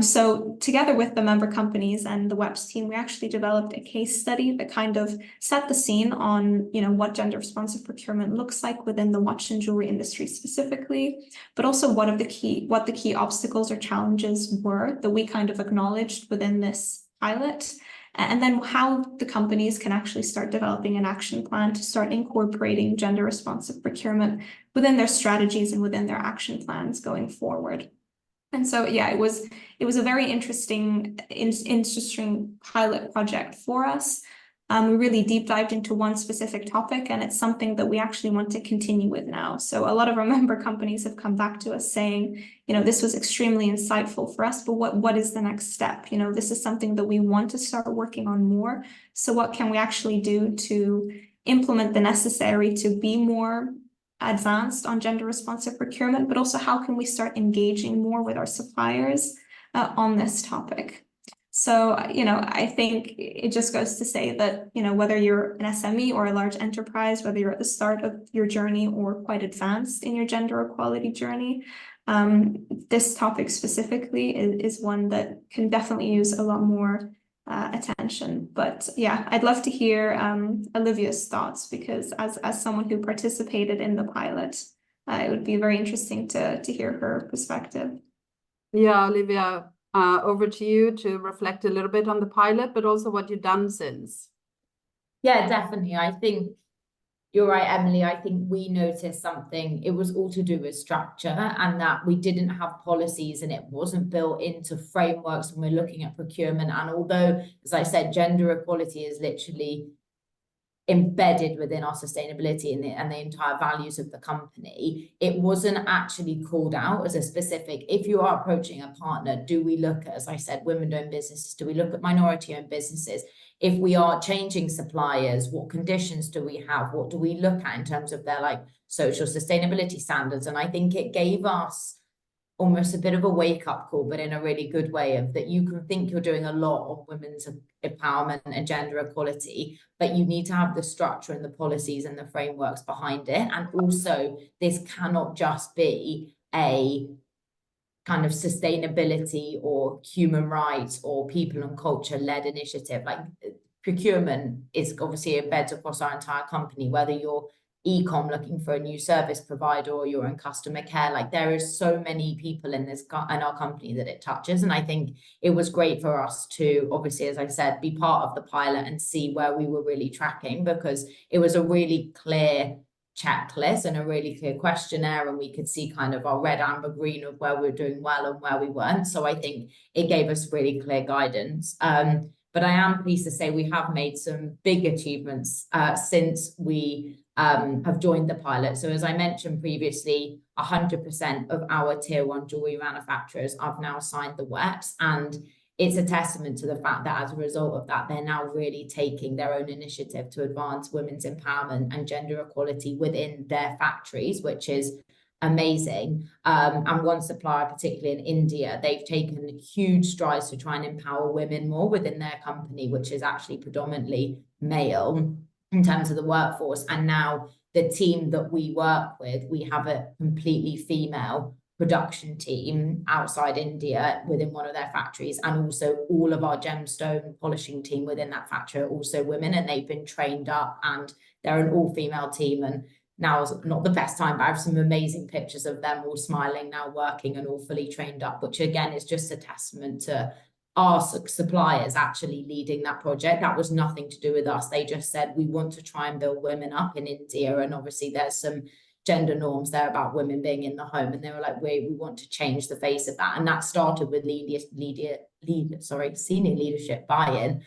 D: So together with the member companies and the WEPs team, we actually developed a case study that kind of set the scene on, what gender responsive procurement looks like within the watch and jewelry industry specifically, but also what the key obstacles or challenges were that we kind of acknowledged within this pilot, and then how the companies can actually start developing an action plan to start incorporating gender responsive procurement within their strategies and within their action plans going forward. And so, yeah, it was a very interesting pilot project for us. We really deep dived into one specific topic, and it's something that we actually want to continue with now. So a lot of our member companies have come back to us saying, this was extremely insightful for us, but what is the next step? This is something that we want to start working on more. So what can we actually do to implement the necessary to be more advanced on gender responsive procurement, but also how can we start engaging more with our suppliers on this topic? So, I think it just goes to say that, whether you're an SME or a large enterprise, whether you're at the start of your journey or quite advanced in your gender equality journey, this topic specifically is one that can definitely use a lot more attention. But yeah, I'd love to hear Olivia's thoughts, because as someone who participated in the pilot, it would be very interesting to hear her perspective.
B: Yeah, Olivia, over to you to reflect a little bit on the pilot, but also what you've done since.
E: Yeah, definitely. I think you're right, Emily. I think we noticed something. It was all to do with structure, and that we didn't have policies, and it wasn't built into frameworks when we're looking at procurement. And although, as I said, gender equality is literally embedded within our sustainability and the entire values of the company, it wasn't actually called out as a specific, if you are approaching a partner, do we look at, as I said, women-owned businesses? Do we look at minority-owned businesses? If we are changing suppliers, what conditions do we have? What do we look at in terms of their social sustainability standards? And I think it gave us almost a bit of a wake-up call, but in a really good way, of that you can think you're doing a lot of women's empowerment and gender equality, but you need to have the structure and the policies and the frameworks behind it. And also, this cannot just be a kind of sustainability or human rights or people and culture-led initiative. Procurement is obviously embeds across our entire company, whether you're e-com looking for a new service provider or you're in customer care. There is so many people in our company that it touches. And I think it was great for us to, obviously, as I said, be part of the pilot and see where we were really tracking, because it was a really clear checklist and a really clear questionnaire, and we could see kind of our red, amber, green of where we were doing well and where we weren't. So I think it gave us really clear guidance. But I am pleased to say we have made some big achievements since we have joined the pilot. So as I mentioned previously, 100% of our tier 1 jewelry manufacturers have now signed the WEPs, and it's a testament to the fact that as a result of that, they're now really taking their own initiative to advance women's empowerment and gender equality within their factories, which is amazing. And one supplier, particularly in India, they've taken huge strides to try and empower women more within their company, which is actually predominantly male in terms of the workforce. And now the team that we work with, we have a completely female production team outside India within one of their factories, and also all of our gemstone polishing team within that factory are also women, and they've been trained up, and they're an all-female team. And now is not the best time, but I have some amazing pictures of them all smiling now, working and all fully trained up, which again is just a testament to our suppliers actually leading that project. That was nothing to do with us. They just said, we want to try and build women up in India. And obviously there's some gender norms there about women being in the home. And they were like, we want to change the face of that. And that started with senior leadership buy-in,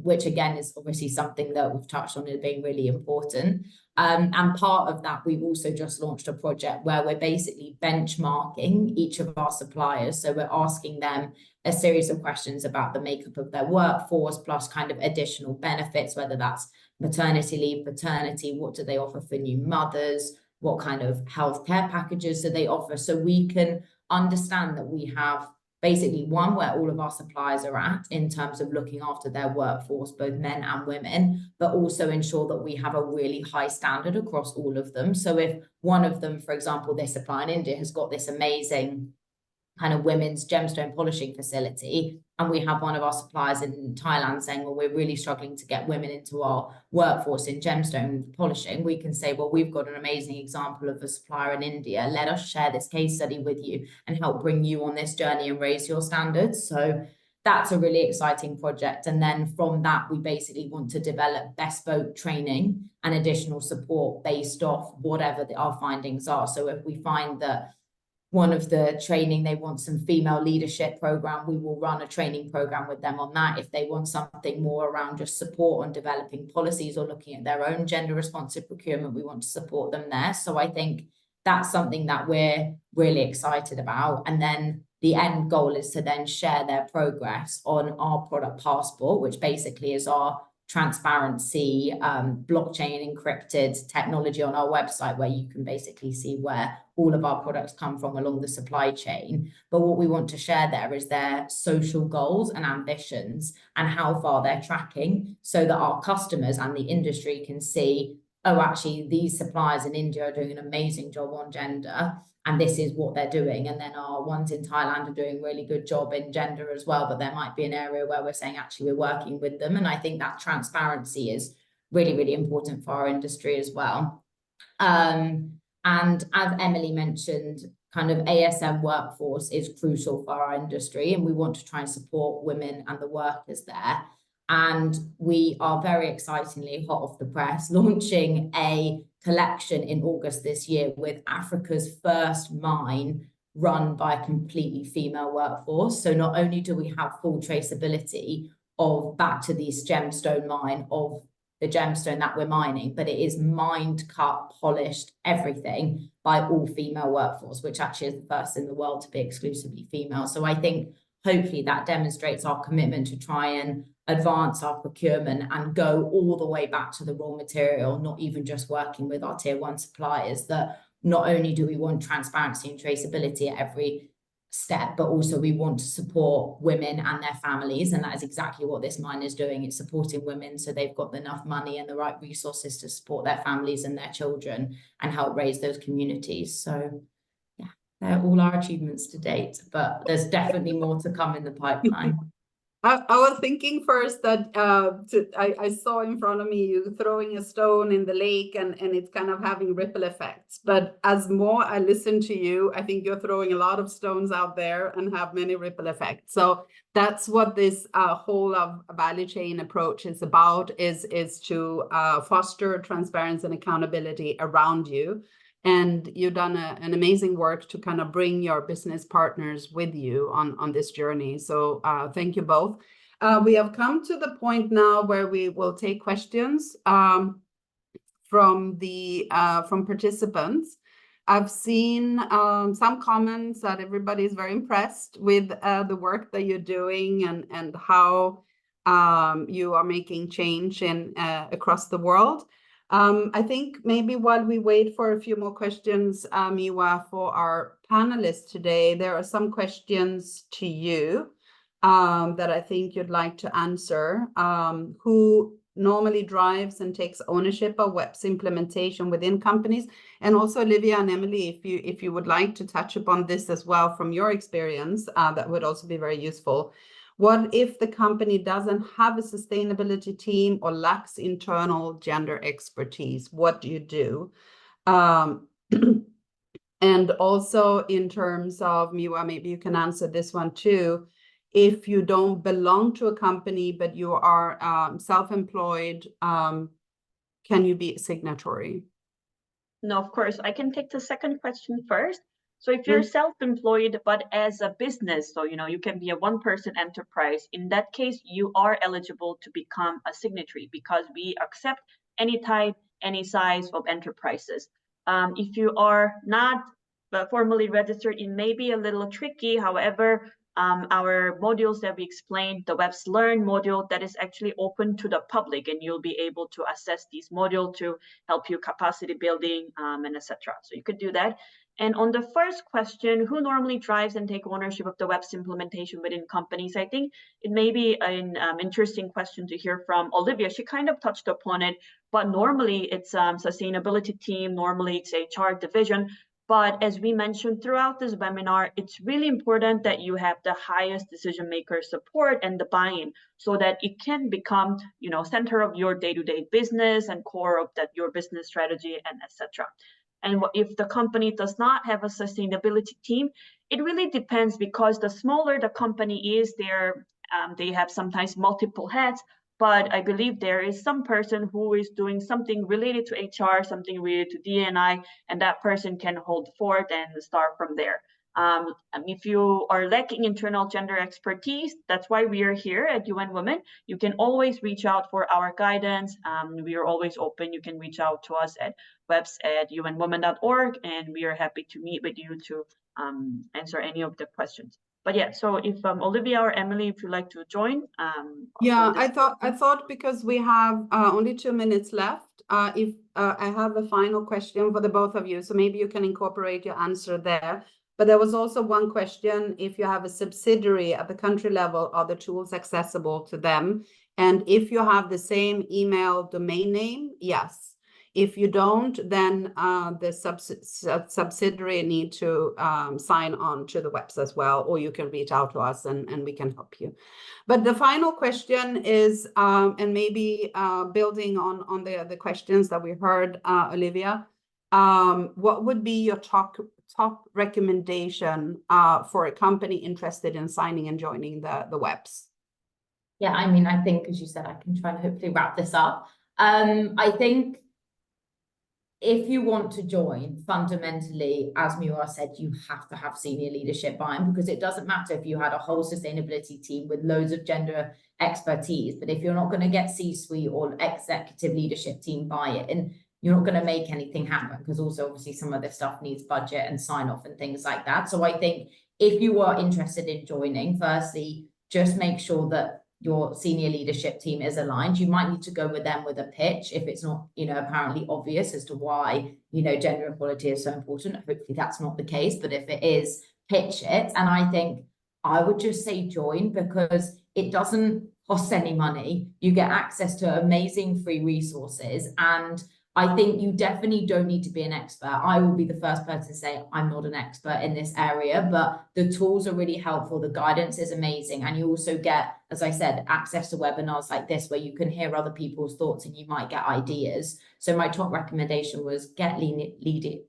E: which again is obviously something that we've touched on as being really important. And part of that, we've also just launched a project where we're basically benchmarking each of our suppliers. So we're asking them a series of questions about the makeup of their workforce, plus kind of additional benefits, whether that's maternity leave, paternity, what do they offer for new mothers, what kind of healthcare packages do they offer, so we can understand that we have basically one, where all of our suppliers are at in terms of looking after their workforce, both men and women, but also ensure that we have a really high standard across all of them. So if one of them, for example, this supplier in India has got this amazing kind of women's gemstone polishing facility, and we have one of our suppliers in Thailand saying, well, we're really struggling to get women into our workforce in gemstone polishing, we can say, well, we've got an amazing example of a supplier in India. Let us share this case study with you and help bring you on this journey and raise your standards. So that's a really exciting project. And then from that, we basically want to develop bespoke training and additional support based off whatever our findings are. So if we find that one of the training, they want some female leadership program, we will run a training program with them on that. If they want something more around just support on developing policies or looking at their own gender responsive procurement, we want to support them there. So I think that's something that we're really excited about. And then the end goal is to then share their progress on our product passport, which basically is our transparency, blockchain encrypted technology on our website, where you can basically see where all of our products come from along the supply chain. But what we want to share there is their social goals and ambitions and how far they're tracking, so that our customers and the industry can see, oh, actually, these suppliers in India are doing an amazing job on gender, and this is what they're doing. And then our ones in Thailand are doing a really good job in gender as well, but there might be an area where we're saying, actually, we're working with them. And I think that transparency is really, really important for our industry as well. And as Emily mentioned, kind of ASM workforce is crucial for our industry, and we want to try and support women and the workers there. And we are very excitingly, hot off the press, launching a collection in August this year with Africa's first mine run by a completely female workforce. So not only do we have full traceability of back to this gemstone mine of the gemstone that we're mining, but it is mined, cut, polished, everything by all female workforce, which actually is the first in the world to be exclusively female. So I think hopefully that demonstrates our commitment to try and advance our procurement and go all the way back to the raw material, not even just working with our tier one suppliers, that not only do we want transparency and traceability at every step, but also we want to support women and their families. And that is exactly what this mine is doing. It's supporting women so they've got enough money and the right resources to support their families and their children and help raise those communities. So yeah, they're all our achievements to date, but there's definitely more to come in the pipeline.
B: I was thinking first that I saw in front of me you throwing a stone in the lake and it's kind of having ripple effects. But as more I listen to you, I think you're throwing a lot of stones out there and have many ripple effects. So that's what this whole of value chain approach is about, is to foster transparency and accountability around you. And you've done an amazing work to kind of bring your business partners with you on this journey. So thank you both. We have come to the point now where we will take questions from participants. I've seen some comments that everybody is very impressed with the work that you're doing and how you are making change across the world. I think maybe while we wait for a few more questions, Miwa, for our panelists today, there are some questions to you that I think you'd like to answer. Who normally drives and takes ownership of WEPs implementation within companies? And also Olivia and Emily, if you would like to touch upon this as well from your experience, that would also be very useful. What if the company doesn't have a sustainability team or lacks internal gender expertise? What do you do? And also in terms of, Miwa, maybe you can answer this one too. if you don't belong to a company, but you are self-employed, can you be a signatory?
A: No, of course, I can take the second question first. So if you're self-employed, but as a business, so you can be a one-person enterprise, in that case, you are eligible to become a signatory because we accept any type, any size of enterprises. If you are not formally registered, it may be a little tricky. However, our modules that we explained, the WEPs Learn module, that is actually open to the public, and you'll be able to access these modules to help you capacity building and etc. So you could do that. And on the first question, who normally drives and take ownership of the WEPs implementation within companies? I think it may be an interesting question to hear from Olivia. She kind of touched upon it, but normally it's sustainability team, normally it's HR division. But as we mentioned throughout this webinar, it's really important that you have the highest decision maker support and the buy-in so that it can become, center of your day-to-day business and core of your business strategy and etc. And if the company does not have a sustainability team, it really depends because the smaller the company is, they have sometimes multiple heads. But I believe there is some person who is doing something related to HR, something related to D&I, and that person can hold forth and start from there. If you are lacking internal gender expertise, that's why we are here at UN Women. You can always reach out for our guidance. We are always open. You can reach out to us at webs@unwomen.org, and we are happy to meet with you to answer any of the questions. But yeah, so if Olivia or Emily, if you'd like to join.
B: Yeah, I thought because we have only 2 minutes left, if I have a final question for the both of you, so maybe you can incorporate your answer there. But there was also one question, if you have a subsidiary at the country level, are the tools accessible to them? And if you have the same email domain name, yes. If you don't, then the subsidiary need to sign on to the WEPs as well, or you can reach out to us and we can help you. But the final question is, and maybe building on the questions that we heard, Olivia, what would be your top recommendation for a company interested in signing and joining the WEPs?
E: Yeah, I mean, I think, as you said, I can try and hopefully wrap this up. I think if you want to join, fundamentally, as Miwa said, you have to have senior leadership buy-in, because it doesn't matter if you had a whole sustainability team with loads of gender expertise, but if you're not going to get C-suite or executive leadership team buy-in, you're not going to make anything happen, because also obviously some of this stuff needs budget and sign off and things like that. So I think if you are interested in joining, firstly, just make sure that your senior leadership team is aligned. You might need to go with them with a pitch if it's not, apparently obvious as to why, gender equality is so important. Hopefully that's not the case, but if it is, pitch it. And I think I would just say join, because it doesn't cost any money. You get access to amazing free resources, and I think you definitely don't need to be an expert. I will be the first person to say I'm not an expert in this area, but the tools are really helpful. The guidance is amazing. And you also get, as I said, access to webinars like this where you can hear other people's thoughts and you might get ideas. So my top recommendation was get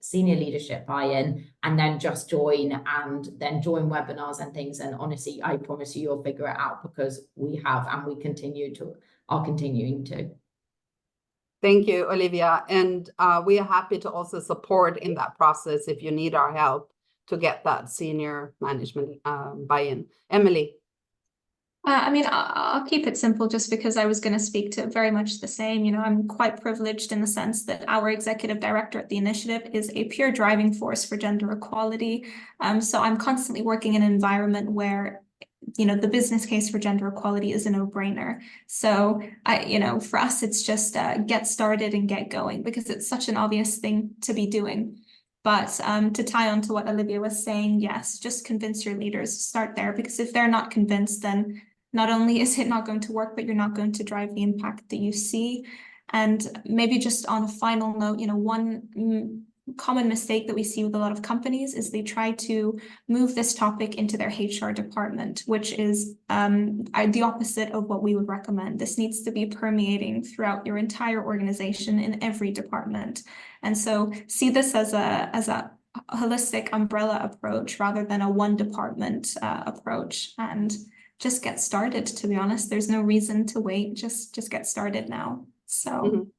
E: senior leadership buy-in, and then just join, and then join webinars and things. And honestly, I promise you'll figure it out, because we have, and we are continuing to.
B: Thank you, Olivia. And we are happy to also support in that process if you need our help to get that senior management buy-in. Emily.
D: I mean, I'll keep it simple just because I was going to speak to very much the same. I'm quite privileged in the sense that our executive director at the initiative is a pure driving force for gender equality. So I'm constantly working in an environment where the business case for gender equality is a no-brainer. So for us, it's just get started and get going, because it's such an obvious thing to be doing. But to tie on to what Olivia was saying, yes, just convince your leaders, start there, because if they're not convinced, then not only is it not going to work, but you're not going to drive the impact that you see. And maybe just on a final note, one common mistake that we see with a lot of companies is they try to move this topic into their HR department, which is the opposite of what we would recommend. This needs to be permeating throughout your entire organization in every department. And so see this as a holistic umbrella approach rather than a one department approach. And just get started, to be honest. There's no reason to wait. Just get started now. So
B: Mhm.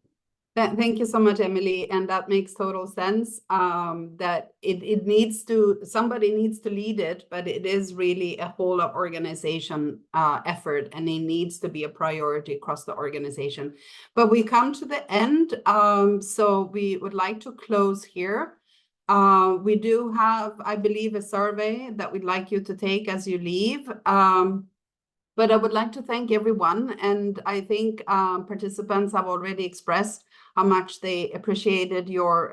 B: Thank you so much, Emily. And that makes total sense. That it needs to, somebody needs to lead it, but it is really a whole of organization effort, and it needs to be a priority across the organization. But we come to the end, so we would like to close here. We do have, I believe, a survey that we'd like you to take as you leave. But I would like to thank everyone, and I think participants have already expressed how much they appreciated your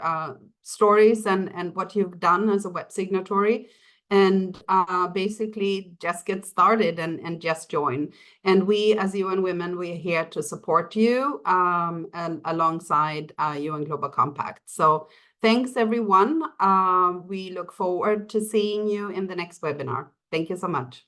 B: stories and what you've done as a web signatory. And basically just get started and just join. And we, as UN Women, we're here to support you and alongside UN Global Compact. So thanks, everyone. We look forward to seeing you in the next webinar. Thank you so much.